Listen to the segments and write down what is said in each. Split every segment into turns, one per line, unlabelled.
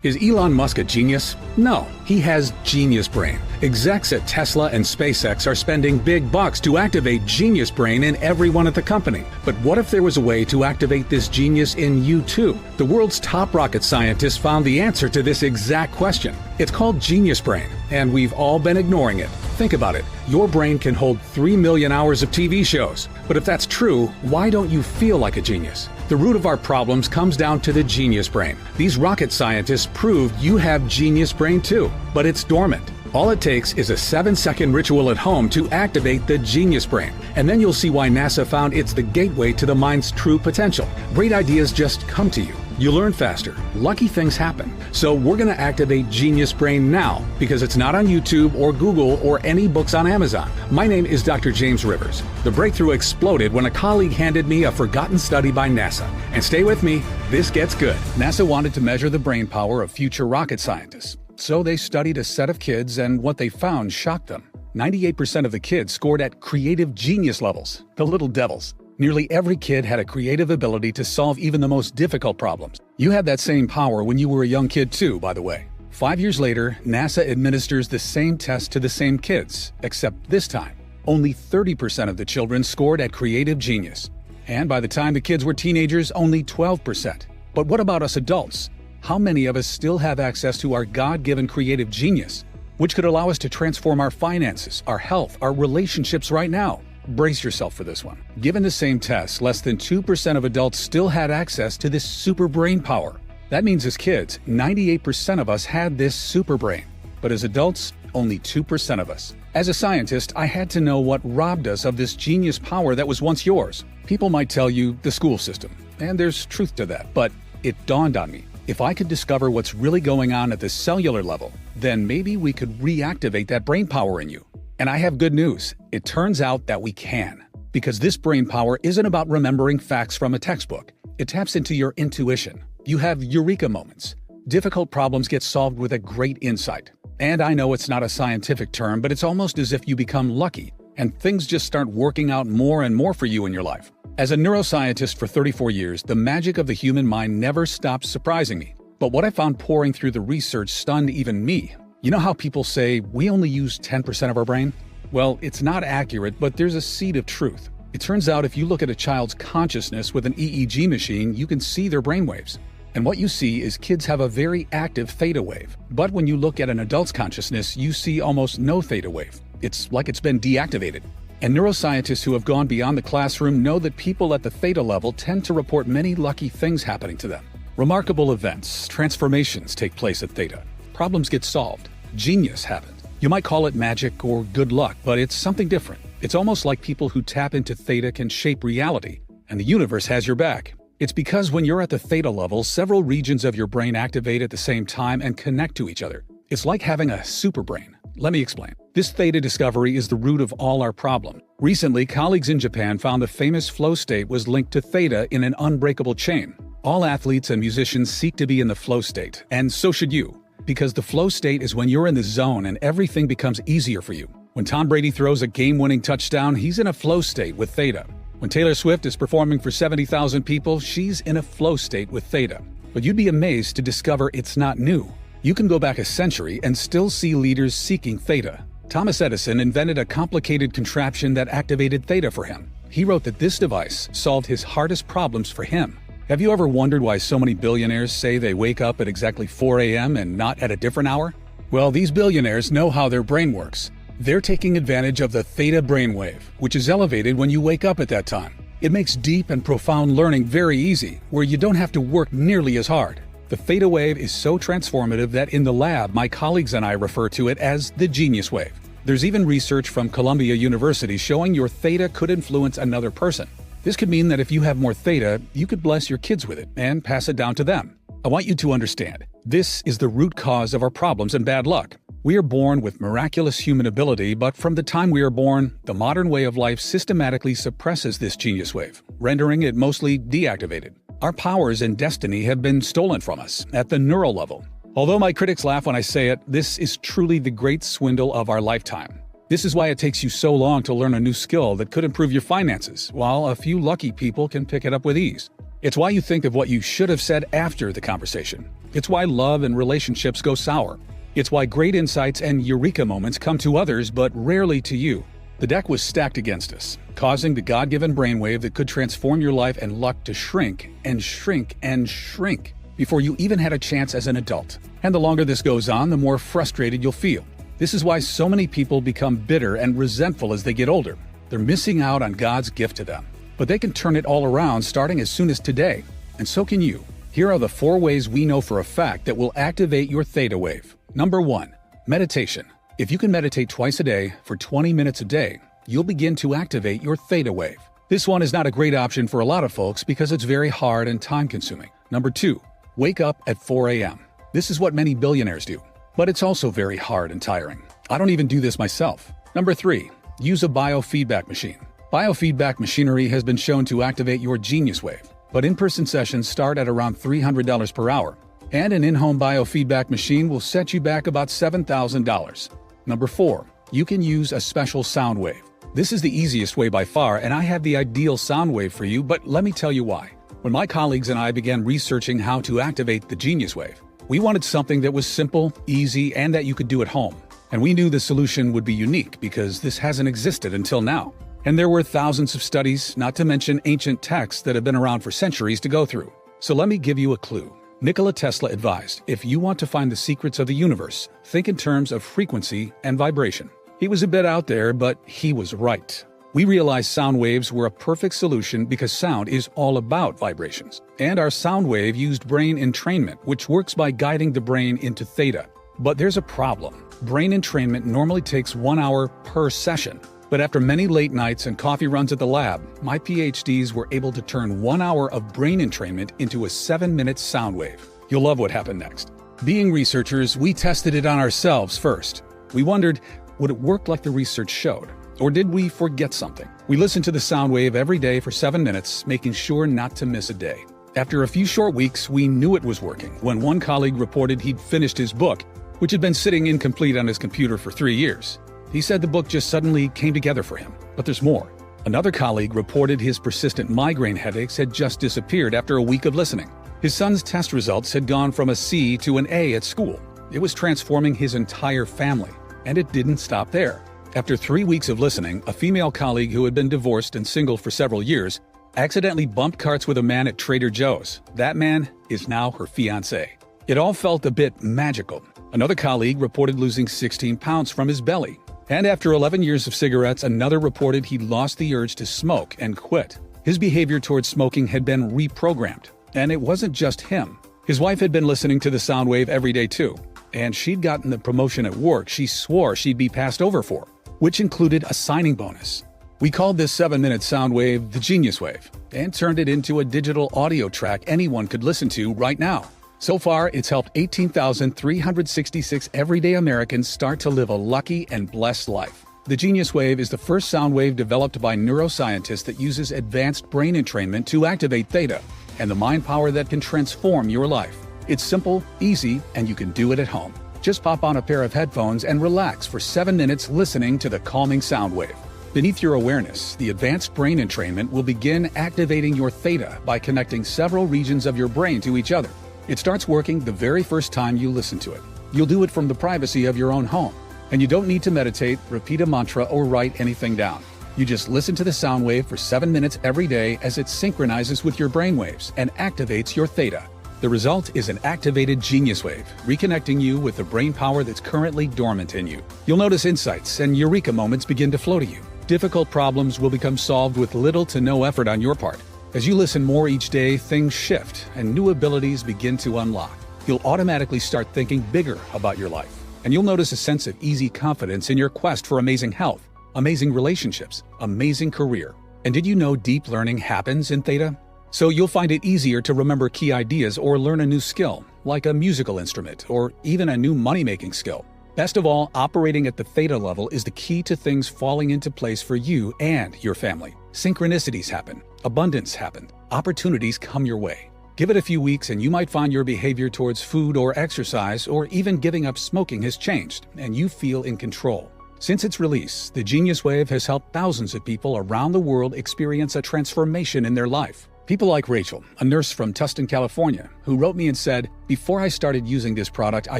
Is Elon Musk a genius? No, he has Genius Brain. Execs at Tesla and SpaceX are spending big bucks to activate Genius Brain in everyone at the company. But what if there was a way to activate this genius in you too? The world's top rocket scientists found the answer to this exact question. It's called Genius Brain, and we've all been ignoring it. Think about it. Your brain can hold 3 million hours of TV shows. But if that's true, why don't you feel like a genius? The root of our problems comes down to the Genius Brain. These rocket scientists proved you have Genius Brain too, but it's dormant. All it takes is a 7-second ritual at home to activate the Genius Brain, and then you'll see why NASA found it's the gateway to the mind's true potential. Great ideas just come to you. You learn faster. Lucky things happen. So we're going to activate Genius Brain now because it's not on YouTube or Google or any books on Amazon. My name is Dr. James Rivers. The breakthrough exploded when a colleague handed me a forgotten study by NASA. And stay with me, this gets good. NASA wanted to measure the brain power of future rocket scientists. So they studied a set of kids, and what they found shocked them. 98% of the kids scored at creative genius levels, the little devils. Nearly every kid had a creative ability to solve even the most difficult problems. You had that same power when you were a young kid too, by the way. 5 years later, NASA administers the same test to the same kids, except this time, only 30% of the children scored at creative genius. And by the time the kids were teenagers, only 12%. But what about us adults? How many of us still have access to our God-given creative genius, which could allow us to transform our finances, our health, our relationships right now? Brace yourself for this one. Given the same test, less than 2% of adults still had access to this super brain power. That means as kids, 98% of us had this super brain. But as adults, only 2% of us. As a scientist, I had to know what robbed us of this genius power that was once yours. People might tell you the school system, and there's truth to that, but it dawned on me. If I could discover what's really going on at the cellular level, then maybe we could reactivate that brain power in you. And I have good news. It turns out that we can. Because this brain power isn't about remembering facts from a textbook. It taps into your intuition. You have eureka moments. Difficult problems get solved with a great insight. And I know it's not a scientific term, but it's almost as if you become lucky, and things just start working out more and more for you in your life. As a neuroscientist for 34 years, the magic of the human mind never stops surprising me. But what I found pouring through the research stunned even me. You know how people say we only use 10% of our brain? Well, it's not accurate, but there's a seed of truth. It turns out if you look at a child's consciousness with an EEG machine, you can see their brainwaves. And what you see is kids have a very active theta wave. But when you look at an adult's consciousness, you see almost no theta wave. It's like it's been deactivated. And neuroscientists who have gone beyond the classroom know that people at the theta level tend to report many lucky things happening to them. Remarkable events, transformations take place at theta. Problems get solved. Genius happens. You might call it magic or good luck, but it's something different. It's almost like people who tap into theta can shape reality, and the universe has your back. It's because when you're at the theta level, several regions of your brain activate at the same time and connect to each other. It's like having a super brain. Let me explain. This theta discovery is the root of all our problem. Recently, colleagues in Japan found the famous flow state was linked to theta in an unbreakable chain. All athletes and musicians seek to be in the flow state, and so should you. Because the flow state is when you're in the zone and everything becomes easier for you. When Tom Brady throws a game-winning touchdown, he's in a flow state with theta. When Taylor Swift is performing for 70,000 people, she's in a flow state with theta. But you'd be amazed to discover it's not new. You can go back a century and still see leaders seeking theta. Thomas Edison invented a complicated contraption that activated theta for him. He wrote that this device solved his hardest problems for him. Have you ever wondered why so many billionaires say they wake up at exactly 4 a.m. and not at a different hour? Well, these billionaires know how their brain works. They're taking advantage of the theta brainwave, which is elevated when you wake up at that time. It makes deep and profound learning very easy, where you don't have to work nearly as hard. The theta wave is so transformative that in the lab, my colleagues and I refer to it as the genius wave. There's even research from Columbia University showing your theta could influence another person. This could mean that if you have more theta, you could bless your kids with it and pass it down to them. I want you to understand, this is the root cause of our problems and bad luck. We are born with miraculous human ability, but from the time we are born, the modern way of life systematically suppresses this genius wave, rendering it mostly deactivated. Our powers and destiny have been stolen from us at the neural level. Although my critics laugh when I say it, this is truly the great swindle of our lifetime. This is why it takes you so long to learn a new skill that could improve your finances, while a few lucky people can pick it up with ease. It's why you think of what you should have said after the conversation. It's why love and relationships go sour. It's why great insights and eureka moments come to others but rarely to you. The deck was stacked against us, causing the God-given brainwave that could transform your life and luck to shrink and shrink and shrink before you even had a chance as an adult. And the longer this goes on, the more frustrated you'll feel. This is why so many people become bitter and resentful as they get older. They're missing out on God's gift to them. But they can turn it all around starting as soon as today. And so can you. Here are the 4 ways we know for a fact that will activate your theta wave. Number 1. Meditation. If you can meditate twice a day for 20 minutes a day, you'll begin to activate your theta wave. This one is not a great option for a lot of folks because it's very hard and time-consuming. Number 2. Wake up at 4 a.m. This is what many billionaires do, but it's also very hard and tiring. I don't even do this myself. Number 3. Use a biofeedback machine. Biofeedback machinery has been shown to activate your genius wave, but in-person sessions start at around $300 per hour, and an in-home biofeedback machine will set you back about $7,000. Number 4. You can use a special sound wave. This is the easiest way by far, and I have the ideal sound wave for you, but let me tell you why. When my colleagues and I began researching how to activate the genius wave, we wanted something that was simple, easy, and that you could do at home. And we knew the solution would be unique because this hasn't existed until now. And there were thousands of studies, not to mention ancient texts that have been around for centuries to go through. So let me give you a clue. Nikola Tesla advised, if you want to find the secrets of the universe, think in terms of frequency and vibration. He was a bit out there, but he was right. We realized sound waves were a perfect solution because sound is all about vibrations. And our sound wave used brain entrainment, which works by guiding the brain into theta. But there's a problem. Brain entrainment normally takes 1 hour per session. But after many late nights and coffee runs at the lab, my PhDs were able to turn 1 hour of brain entrainment into a 7-minute sound wave. You'll love what happened next. Being researchers, we tested it on ourselves first. We wondered, would it work like the research showed? Or did we forget something? We listened to the sound wave every day for 7 minutes, making sure not to miss a day. After a few short weeks, we knew it was working when one colleague reported he'd finished his book, which had been sitting incomplete on his computer for 3 years. He said the book just suddenly came together for him. But there's more. Another colleague reported his persistent migraine headaches had just disappeared after a week of listening. His son's test results had gone from a C to an A at school. It was transforming his entire family. And it didn't stop there. After 3 weeks of listening, a female colleague who had been divorced and single for several years accidentally bumped carts with a man at Trader Joe's. That man is now her fiancé. It all felt a bit magical. Another colleague reported losing 16 pounds from his belly. And after 11 years of cigarettes, another reported he'd lost the urge to smoke and quit. His behavior towards smoking had been reprogrammed. And it wasn't just him. His wife had been listening to the sound wave every day too. And she'd gotten the promotion at work she swore she'd be passed over for, which included a signing bonus. We called this 7-minute sound wave the Genius Wave and turned it into a digital audio track anyone could listen to right now. So far, it's helped 18,366 everyday Americans start to live a lucky and blessed life. The Genius Wave is the first sound wave developed by neuroscientists that uses advanced brain entrainment to activate theta and the mind power that can transform your life. It's simple, easy, and you can do it at home. Just pop on a pair of headphones and relax for 7 minutes listening to the calming sound wave. Beneath your awareness, the advanced brain entrainment will begin activating your theta by connecting several regions of your brain to each other. It starts working the very first time you listen to it. You'll do it from the privacy of your own home. And you don't need to meditate, repeat a mantra, or write anything down. You just listen to the sound wave for 7 minutes every day as it synchronizes with your brain waves and activates your theta. The result is an activated genius wave, reconnecting you with the brain power that's currently dormant in you. You'll notice insights and eureka moments begin to flow to you. Difficult problems will become solved with little to no effort on your part. As you listen more each day, things shift and new abilities begin to unlock. You'll automatically start thinking bigger about your life. And you'll notice a sense of easy confidence in your quest for amazing health, amazing relationships, amazing career. And did you know deep learning happens in theta? So you'll find it easier to remember key ideas or learn a new skill, like a musical instrument or even a new money-making skill. Best of all, operating at the theta level is the key to things falling into place for you and your family. Synchronicities happen, abundance happens, opportunities come your way. Give it a few weeks and you might find your behavior towards food or exercise or even giving up smoking has changed and you feel in control. Since its release, the Genius Wave has helped thousands of people around the world experience a transformation in their life. People like Rachel, a nurse from Tustin, California, who wrote me and said, "Before I started using this product, I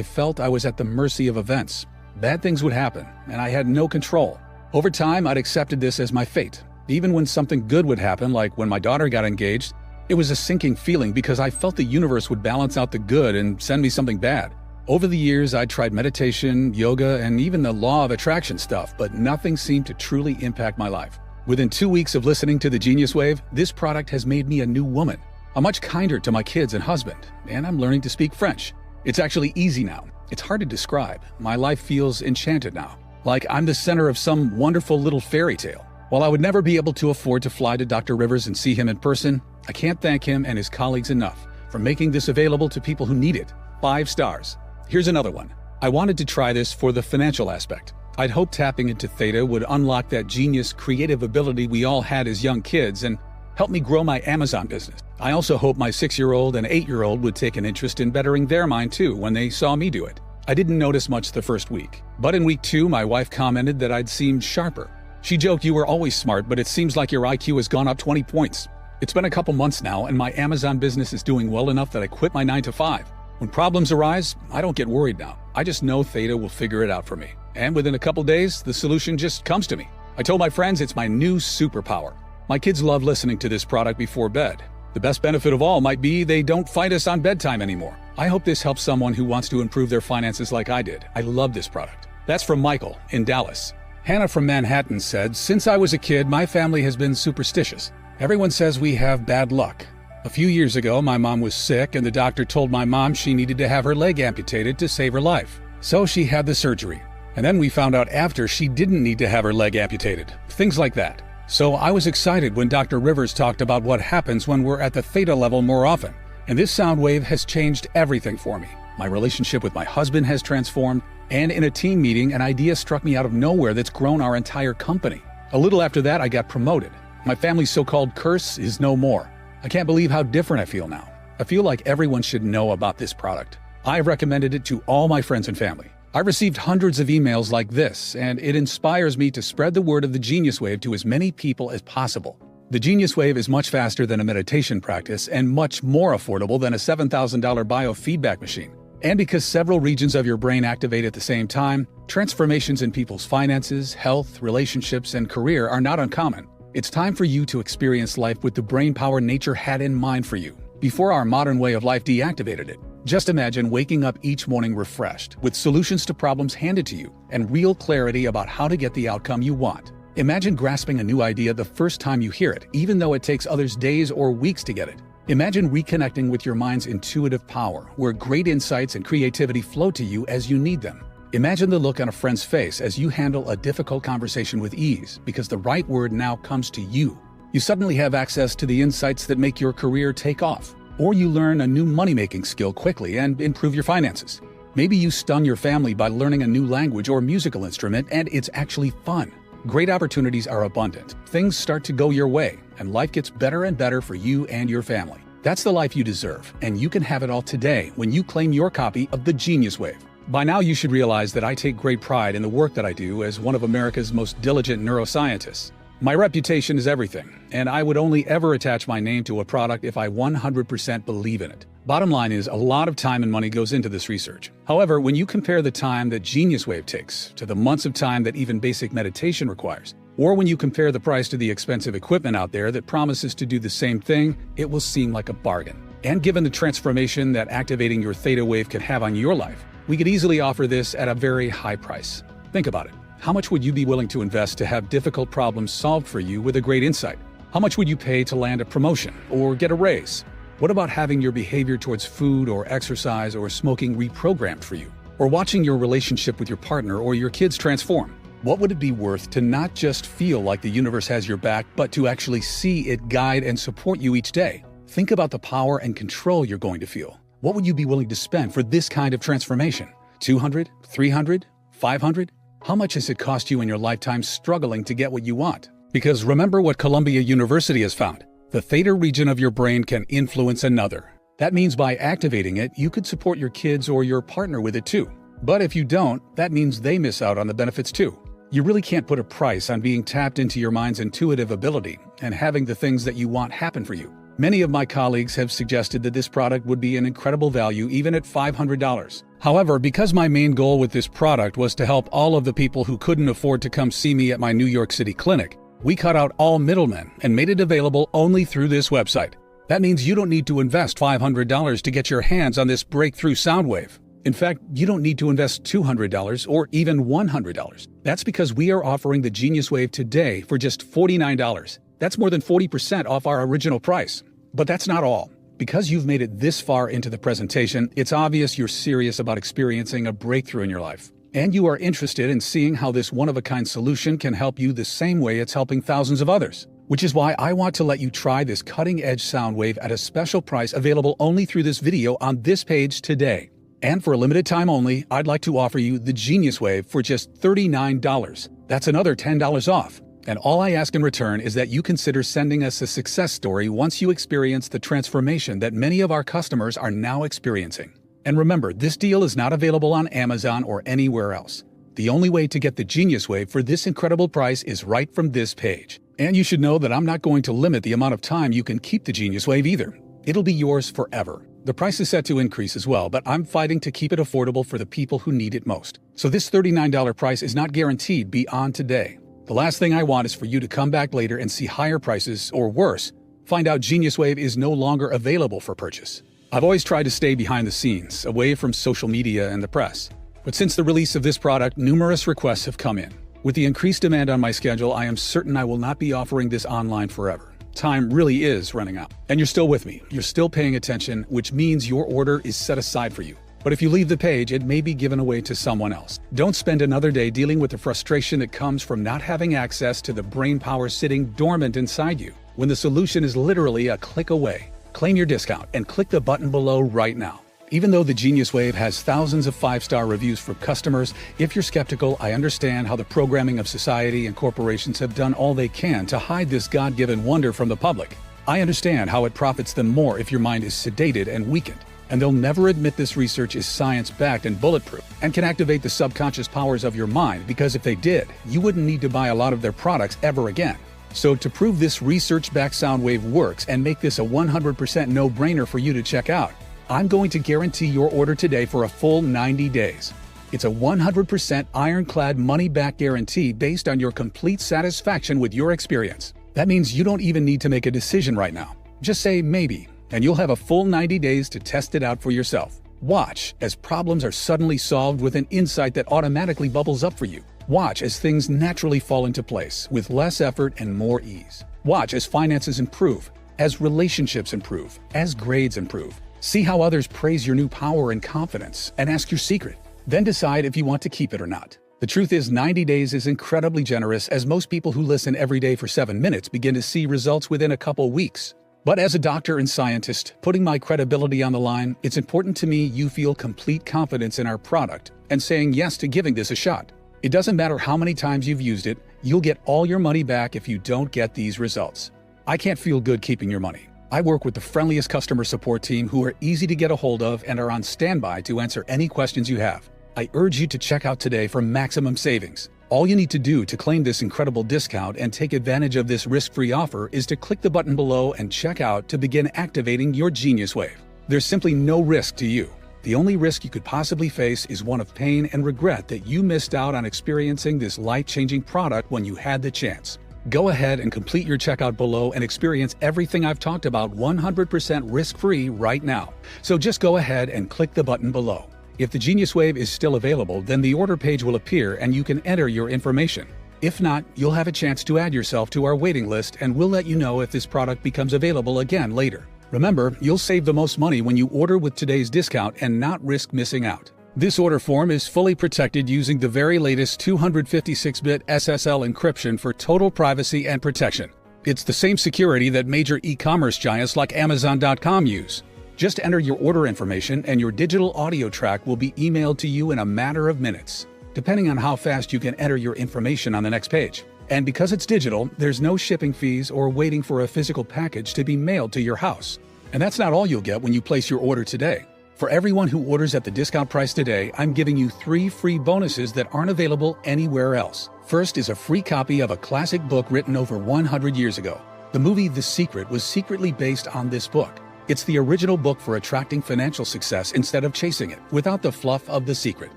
felt I was at the mercy of events. Bad things would happen, and I had no control. Over time, I'd accepted this as my fate. Even when something good would happen, like when my daughter got engaged, it was a sinking feeling because I felt the universe would balance out the good and send me something bad. Over the years, I tried meditation, yoga, and even the law of attraction stuff, but nothing seemed to truly impact my life. Within 2 weeks of listening to the Genius Wave, this product has made me a new woman. I'm much kinder to my kids and husband, and I'm learning to speak French. It's actually easy now. It's hard to describe. My life feels enchanted now, like I'm the center of some wonderful little fairy tale. While I would never be able to afford to fly to Dr. Rivers and see him in person, I can't thank him and his colleagues enough for making this available to people who need it. 5 stars. Here's another one. I wanted to try this for the financial aspect. I'd hoped tapping into Theta would unlock that genius, creative ability we all had as young kids and help me grow my Amazon business. I also hope my 6-year-old and 8-year-old would take an interest in bettering their mind too when they saw me do it. I didn't notice much the first week, but in week 2, my wife commented that I'd seemed sharper. She joked, "You were always smart, but it seems like your IQ has gone up 20 points. It's been a couple months now, and my Amazon business is doing well enough that I quit my 9 to 5. When problems arise, I don't get worried now. I just know Theta will figure it out for me. And within a couple days, the solution just comes to me. I told my friends it's my new superpower. My kids love listening to this product before bed. The best benefit of all might be they don't fight us on bedtime anymore. I hope this helps someone who wants to improve their finances like I did. I love this product." That's from Michael in Dallas. Hannah from Manhattan said, "Since I was a kid, my family has been superstitious. Everyone says we have bad luck. A few years ago, my mom was sick and the doctor told my mom she needed to have her leg amputated to save her life. So she had the surgery. And then we found out after she didn't need to have her leg amputated. Things like that. So I was excited when Dr. Rivers talked about what happens when we're at the Theta level more often. And this sound wave has changed everything for me. My relationship with my husband has transformed, and in a team meeting, an idea struck me out of nowhere that's grown our entire company. A little after that, I got promoted. My family's so-called curse is no more. I can't believe how different I feel now. I feel like everyone should know about this product. I've recommended it to all my friends and family. I've received hundreds of emails like this, and it inspires me to spread the word of the Genius Wave to as many people as possible. The Genius Wave is much faster than a meditation practice and much more affordable than a $7,000 biofeedback machine. And because several regions of your brain activate at the same time, transformations in people's finances, health, relationships, and career are not uncommon. It's time for you to experience life with the brain power nature had in mind for you, before our modern way of life deactivated it. Just imagine waking up each morning refreshed, with solutions to problems handed to you, and real clarity about how to get the outcome you want. Imagine grasping a new idea the first time you hear it, even though it takes others days or weeks to get it. Imagine reconnecting with your mind's intuitive power, where great insights and creativity flow to you as you need them. Imagine the look on a friend's face as you handle a difficult conversation with ease, because the right word now comes to you. You suddenly have access to the insights that make your career take off. Or you learn a new money-making skill quickly and improve your finances. Maybe you stun your family by learning a new language or musical instrument, and it's actually fun. Great opportunities are abundant. Things start to go your way, and life gets better and better for you and your family. That's the life you deserve, and you can have it all today when you claim your copy of the Genius Wave. By now, you should realize that I take great pride in the work that I do as one of America's most diligent neuroscientists. My reputation is everything, and I would only ever attach my name to a product if I 100% believe in it. Bottom line is, a lot of time and money goes into this research. However, when you compare the time that Genius Wave takes to the months of time that even basic meditation requires, or when you compare the price to the expensive equipment out there that promises to do the same thing, it will seem like a bargain. And given the transformation that activating your Theta Wave can have on your life, we could easily offer this at a very high price. Think about it. How much would you be willing to invest to have difficult problems solved for you with a great insight? How much would you pay to land a promotion or get a raise? What about having your behavior towards food or exercise or smoking reprogrammed for you? Or watching your relationship with your partner or your kids transform? What would it be worth to not just feel like the universe has your back, but to actually see it guide and support you each day? Think about the power and control you're going to feel. What would you be willing to spend for this kind of transformation? $200, $300, $500? How much has it cost you in your lifetime struggling to get what you want? Because remember what Columbia University has found. The theta region of your brain can influence another. That means by activating it, you could support your kids or your partner with it too. But if you don't, that means they miss out on the benefits too. You really can't put a price on being tapped into your mind's intuitive ability and having the things that you want happen for you. Many of my colleagues have suggested that this product would be an incredible value even at $500. However, because my main goal with this product was to help all of the people who couldn't afford to come see me at my New York City clinic, we cut out all middlemen and made it available only through this website. That means you don't need to invest $500 to get your hands on this breakthrough sound wave. In fact, you don't need to invest $200 or even $100. That's because we are offering the Genius Wave today for just $49. That's more than 40% off our original price. But that's not all. Because you've made it this far into the presentation, it's obvious you're serious about experiencing a breakthrough in your life. And you are interested in seeing how this one-of-a-kind solution can help you the same way it's helping thousands of others. Which is why I want to let you try this cutting-edge sound wave at a special price available only through this video on this page today. And for a limited time only, I'd like to offer you the Genius Wave for just $39. That's another $10 off. And all I ask in return is that you consider sending us a success story once you experience the transformation that many of our customers are now experiencing. And remember, this deal is not available on Amazon or anywhere else. The only way to get the Genius Wave for this incredible price is right from this page. And you should know that I'm not going to limit the amount of time you can keep the Genius Wave either. It'll be yours forever. The price is set to increase as well, but I'm fighting to keep it affordable for the people who need it most. So this $39 price is not guaranteed beyond today. The last thing I want is for you to come back later and see higher prices, or worse, find out Genius Wave is no longer available for purchase. I've always tried to stay behind the scenes, away from social media and the press. But since the release of this product, numerous requests have come in. With the increased demand on my schedule, I am certain I will not be offering this online forever. Time really is running out. And you're still with me. You're still paying attention, which means your order is set aside for you. But if you leave the page, it may be given away to someone else. Don't spend another day dealing with the frustration that comes from not having access to the brain power sitting dormant inside you, when the solution is literally a click away. Claim your discount and click the button below right now. Even though the Genius Wave has thousands of 5-star reviews from customers, if you're skeptical, I understand how the programming of society and corporations have done all they can to hide this God-given wonder from the public. I understand how it profits them more if your mind is sedated and weakened. And they'll never admit this research is science-backed and bulletproof and can activate the subconscious powers of your mind, because if they did, you wouldn't need to buy a lot of their products ever again. So to prove this research-backed sound wave works and make this a 100% no-brainer for you to check out, I'm going to guarantee your order today for a full 90 days. It's a 100% ironclad money-back guarantee based on your complete satisfaction with your experience. That means you don't even need to make a decision right now. Just say maybe, and you'll have a full 90 days to test it out for yourself. Watch as problems are suddenly solved with an insight that automatically bubbles up for you. Watch as things naturally fall into place with less effort and more ease. Watch as finances improve, as relationships improve, as grades improve. See how others praise your new power and confidence, and ask your secret. Then decide if you want to keep it or not. The truth is, 90 days is incredibly generous, as most people who listen every day for 7 minutes begin to see results within a couple weeks. But as a doctor and scientist, putting my credibility on the line, it's important to me you feel complete confidence in our product and saying yes to giving this a shot. It doesn't matter how many times you've used it, you'll get all your money back if you don't get these results. I can't feel good keeping your money. I work with the friendliest customer support team who are easy to get a hold of and are on standby to answer any questions you have. I urge you to check out today for maximum savings. All you need to do to claim this incredible discount and take advantage of this risk-free offer is to click the button below and check out to begin activating your Genius Wave. There's simply no risk to you. The only risk you could possibly face is one of pain and regret that you missed out on experiencing this life-changing product when you had the chance. Go ahead and complete your checkout below and experience everything I've talked about 100% risk-free right now. So just go ahead and click the button below. If the Genius Wave is still available, then the order page will appear and you can enter your information. If not, you'll have a chance to add yourself to our waiting list, and we'll let you know if this product becomes available again later. Remember, you'll save the most money when you order with today's discount and not risk missing out. This order form is fully protected using the very latest 256-bit SSL encryption for total privacy and protection. It's the same security that major e-commerce giants like Amazon.com use. Just enter your order information and your digital audio track will be emailed to you in a matter of minutes, depending on how fast you can enter your information on the next page. And because it's digital, there's no shipping fees or waiting for a physical package to be mailed to your house. And that's not all you'll get when you place your order today. For everyone who orders at the discount price today, I'm giving you 3 free bonuses that aren't available anywhere else. First is a free copy of a classic book written over 100 years ago. The movie The Secret was secretly based on this book. It's the original book for attracting financial success instead of chasing it, without the fluff of The Secret.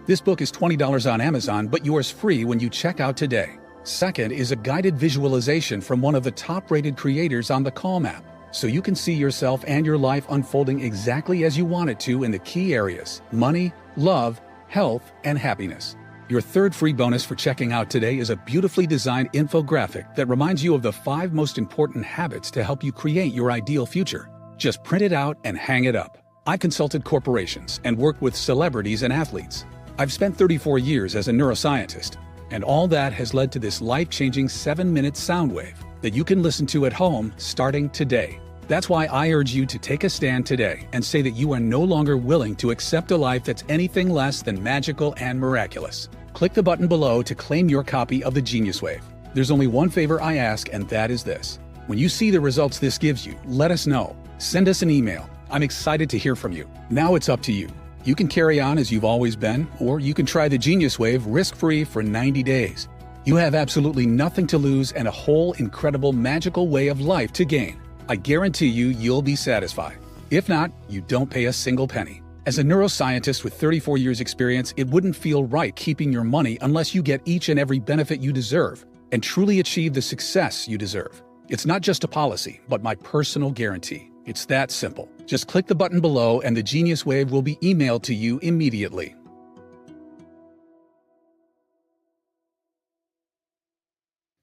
This book is $20 on Amazon, but yours free when you check out today. Second is a guided visualization from one of the top-rated creators on the Calm app, so you can see yourself and your life unfolding exactly as you want it to in the key areas: money, love, health, and happiness. Your third free bonus for checking out today is a beautifully designed infographic that reminds you of the 5 most important habits to help you create your ideal future. Just print it out and hang it up. I've consulted corporations and worked with celebrities and athletes. I've spent 34 years as a neuroscientist, and all that has led to this life-changing 7-minute sound wave that you can listen to at home starting today. That's why I urge you to take a stand today and say that you are no longer willing to accept a life that's anything less than magical and miraculous. Click the button below to claim your copy of the Genius Wave. There's only one favor I ask, and that is this. When you see the results this gives you, let us know. Send us an email. I'm excited to hear from you. Now it's up to you. You can carry on as you've always been, or you can try the Genius Wave risk-free for 90 days. You have absolutely nothing to lose and a whole incredible magical way of life to gain. I guarantee you'll be satisfied. If not, you don't pay a single penny. As a neuroscientist with 34 years experience, it wouldn't feel right keeping your money unless you get each and every benefit you deserve and truly achieve the success you deserve. It's not just a policy, but my personal guarantee. It's that simple. Just click the button below and the Genius Wave will be emailed to you immediately.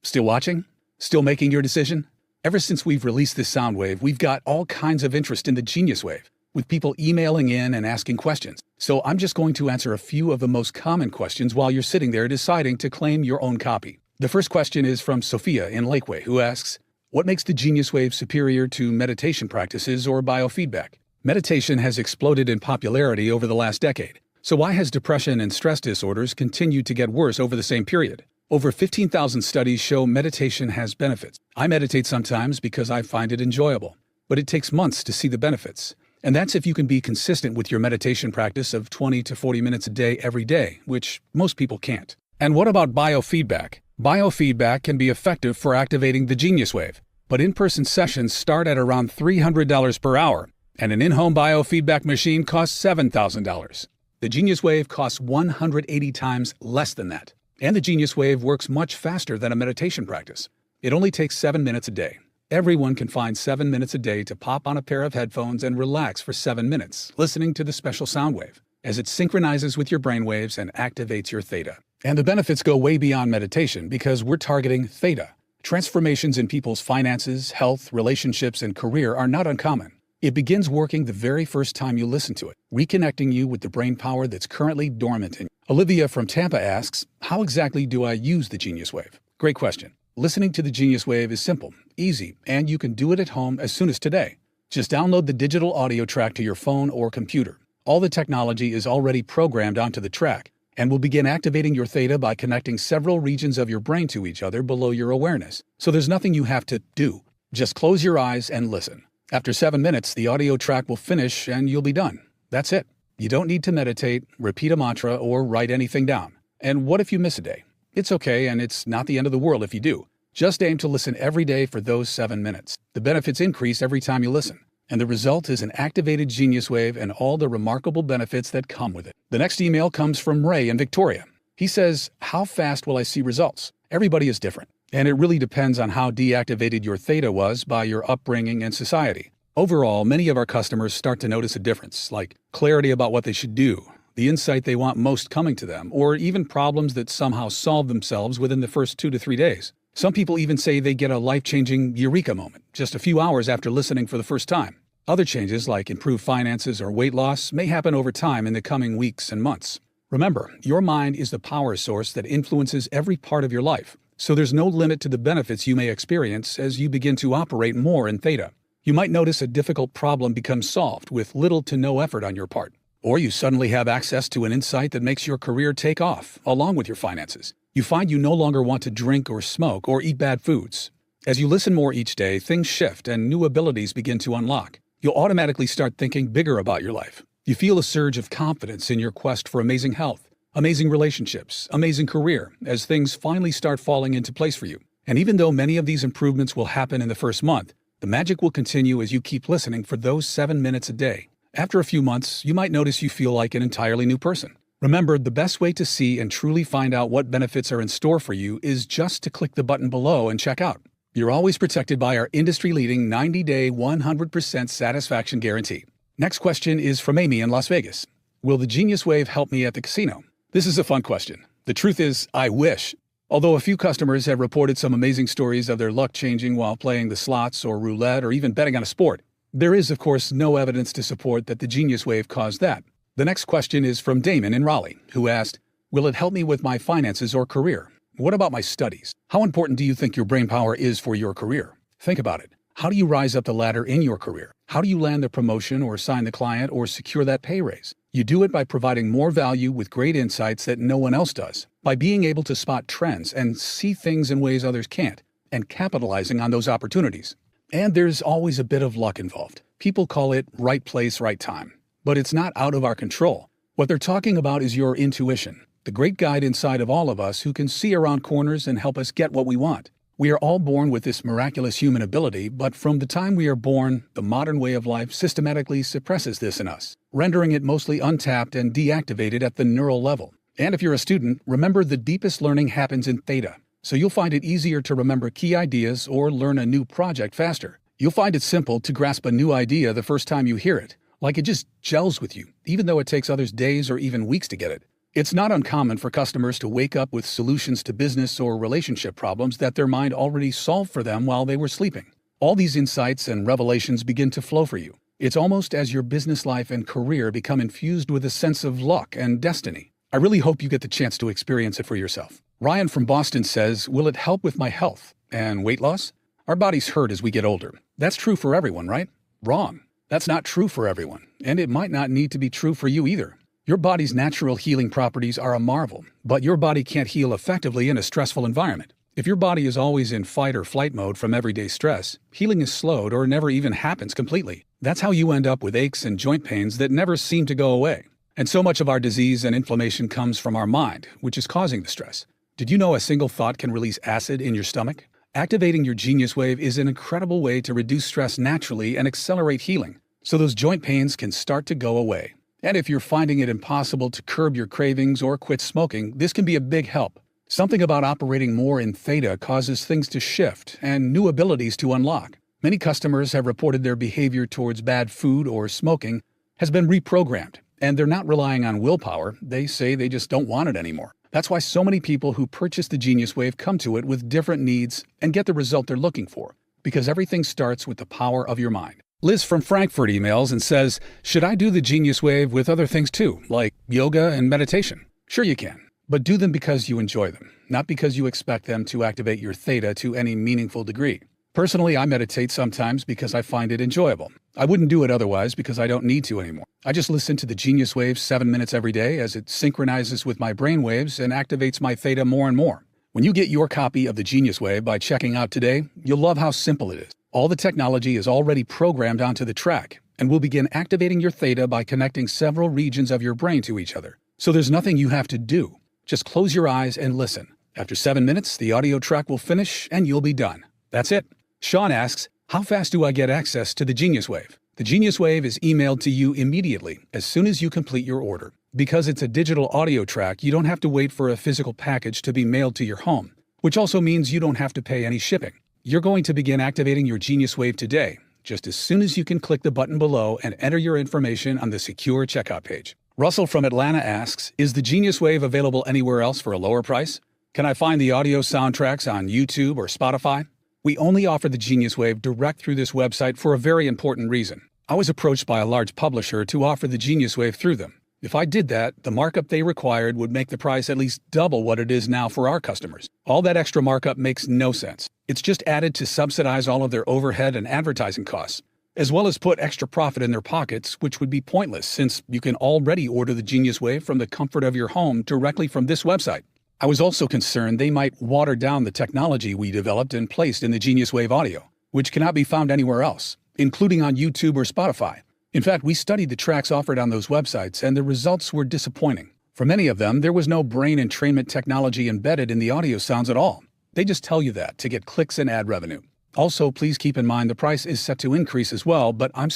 Still watching? Still making your decision? Ever since we've released this sound wave, we've got all kinds of interest in the Genius Wave, with people emailing in and asking questions. So I'm just going to answer a few of the most common questions while you're sitting there deciding to claim your own copy. The first question is from Sophia in Lakeway, who asks, what makes the Genius Wave superior to meditation practices or biofeedback? Meditation has exploded in popularity over the last decade. So why has depression and stress disorders continued to get worse over the same period? Over 15,000 studies show meditation has benefits. I meditate sometimes because I find it enjoyable, but it takes months to see the benefits. And that's if you can be consistent with your meditation practice of 20 to 40 minutes a day every day, which most people can't. And what about biofeedback? Biofeedback can be effective for activating the Genius Wave, but in-person sessions start at around $300 per hour, and an in-home biofeedback machine costs $7,000. The Genius Wave costs 180 times less than that. And the Genius Wave works much faster than a meditation practice. It only takes 7 minutes a day. Everyone can find 7 minutes a day to pop on a pair of headphones and relax for 7 minutes, listening to the special sound wave, as it synchronizes with your brain waves and activates your theta. And the benefits go way beyond meditation because we're targeting theta. Transformations in people's finances, health, relationships, and career are not uncommon. It begins working the very first time you listen to it, reconnecting you with the brain power that's currently dormant in you. Olivia from Tampa asks, how exactly do I use the Genius Wave? Great question. Listening to the Genius Wave is simple, easy, and you can do it at home as soon as today. Just download the digital audio track to your phone or computer. All the technology is already programmed onto the track and will begin activating your theta by connecting several regions of your brain to each other below your awareness. So there's nothing you have to do. Just close your eyes and listen. After 7 minutes, the audio track will finish and you'll be done. That's it. You don't need to meditate, repeat a mantra, or write anything down. And what if you miss a day? It's okay, and it's not the end of the world if you do. Just aim to listen every day for those 7 minutes. The benefits increase every time you listen. And the result is an activated Genius Wave and all the remarkable benefits that come with it. The next email comes from Ray in Victoria. He says, how fast will I see results? Everybody is different. And it really depends on how deactivated your theta was by your upbringing and society. Overall, many of our customers start to notice a difference, like clarity about what they should do, the insight they want most coming to them, or even problems that somehow solve themselves within the first 2 to 3 days. Some people even say they get a life-changing eureka moment just a few hours after listening for the first time. Other changes, like improved finances or weight loss, may happen over time in the coming weeks and months. Remember, your mind is the power source that influences every part of your life. So there's no limit to the benefits you may experience as you begin to operate more in theta. You might notice a difficult problem becomes solved with little to no effort on your part. Or you suddenly have access to an insight that makes your career take off, along with your finances. You find you no longer want to drink or smoke or eat bad foods. As you listen more each day, things shift and new abilities begin to unlock. You'll automatically start thinking bigger about your life. You feel a surge of confidence in your quest for amazing health, amazing relationships, amazing career, as things finally start falling into place for you. And even though many of these improvements will happen in the first month, the magic will continue as you keep listening for those 7 minutes a day. After a few months, you might notice you feel like an entirely new person. Remember, the best way to see and truly find out what benefits are in store for you is just to click the button below and check out. You're always protected by our industry-leading 90-day 100% satisfaction guarantee. Next question is from Amy in Las Vegas. Will the Genius Wave help me at the casino? This is a fun question. The truth is, I wish. Although a few customers have reported some amazing stories of their luck changing while playing the slots or roulette or even betting on a sport, there is, of course, no evidence to support that the Genius Wave caused that. The next question is from Damon in Raleigh, who asked, will it help me with my finances or career? What about my studies? How important do you think your brain power is for your career? Think about it. How do you rise up the ladder in your career? How do you land the promotion or sign the client or secure that pay raise? You do it by providing more value with great insights that no one else does, by being able to spot trends and see things in ways others can't, and capitalizing on those opportunities. And there's always a bit of luck involved. People call it right place, right time. But it's not out of our control. What they're talking about is your intuition, the great guide inside of all of us who can see around corners and help us get what we want. We are all born with this miraculous human ability, but from the time we are born, the modern way of life systematically suppresses this in us, rendering it mostly untapped and deactivated at the neural level. And if you're a student, remember the deepest learning happens in theta. So you'll find it easier to remember key ideas or learn a new project faster. You'll find it simple to grasp a new idea the first time you hear it, like it just gels with you, even though it takes others days or even weeks to get it. It's not uncommon for customers to wake up with solutions to business or relationship problems that their mind already solved for them while they were sleeping. All these insights and revelations begin to flow for you. It's almost as your business life and career become infused with a sense of luck and destiny. I really hope you get the chance to experience it for yourself. Ryan from Boston says, will it help with my health and weight loss? Our bodies hurt as we get older. That's true for everyone, right? Wrong. That's not true for everyone, and it might not need to be true for you either. Your body's natural healing properties are a marvel, but your body can't heal effectively in a stressful environment. If your body is always in fight or flight mode from everyday stress, healing is slowed or never even happens completely. That's how you end up with aches and joint pains that never seem to go away. And so much of our disease and inflammation comes from our mind, which is causing the stress. Did you know a single thought can release acid in your stomach? Activating your Genius Wave is an incredible way to reduce stress naturally and accelerate healing, so those joint pains can start to go away. And if you're finding it impossible to curb your cravings or quit smoking, this can be a big help. Something about operating more in theta causes things to shift and new abilities to unlock. Many customers have reported their behavior towards bad food or smoking has been reprogrammed, and they're not relying on willpower. They say they just don't want it anymore. That's why so many people who purchase the Genius Wave come to it with different needs and get the result they're looking for, because everything starts with the power of your mind. Liz from Frankfurt emails and says, should I do the Genius Wave with other things too, like yoga and meditation? Sure you can, but do them because you enjoy them, not because you expect them to activate your theta to any meaningful degree. Personally, I meditate sometimes because I find it enjoyable. I wouldn't do it otherwise because I don't need to anymore. I just listen to the Genius Wave 7 minutes every day as it synchronizes with my brain waves and activates my theta more and more. When you get your copy of the Genius Wave by checking out today, you'll love how simple it is. All the technology is already programmed onto the track and will begin activating your theta by connecting several regions of your brain to each other. So there's nothing you have to do. Just close your eyes and listen. After 7 minutes, the audio track will finish and you'll be done. That's it. Sean asks, how fast do I get access to the Genius Wave? The Genius Wave is emailed to you immediately as soon as you complete your order. Because it's a digital audio track, you don't have to wait for a physical package to be mailed to your home, which also means you don't have to pay any shipping. You're going to begin activating your Genius Wave today, just as soon as you can click the button below and enter your information on the secure checkout page. Russell from Atlanta asks, is the Genius Wave available anywhere else for a lower price? Can I find the audio soundtracks on YouTube or Spotify? We only offer the Genius Wave direct through this website for a very important reason. I was approached by a large publisher to offer the Genius Wave through them. If I did that, the markup they required would make the price at least double what it is now for our customers. All that extra markup makes no sense. It's just added to subsidize all of their overhead and advertising costs, as well as put extra profit in their pockets, which would be pointless since you can already order the Genius Wave from the comfort of your home directly from this website. I was also concerned they might water down the technology we developed and placed in the Genius Wave audio, which cannot be found anywhere else, including on YouTube or Spotify. In fact, we studied the tracks offered on those websites, and the results were disappointing. For many of them, there was no brain entrainment technology embedded in the audio sounds at all. They just tell you that to get clicks and ad revenue. Also, please keep in mind the price is set to increase as well, but I'm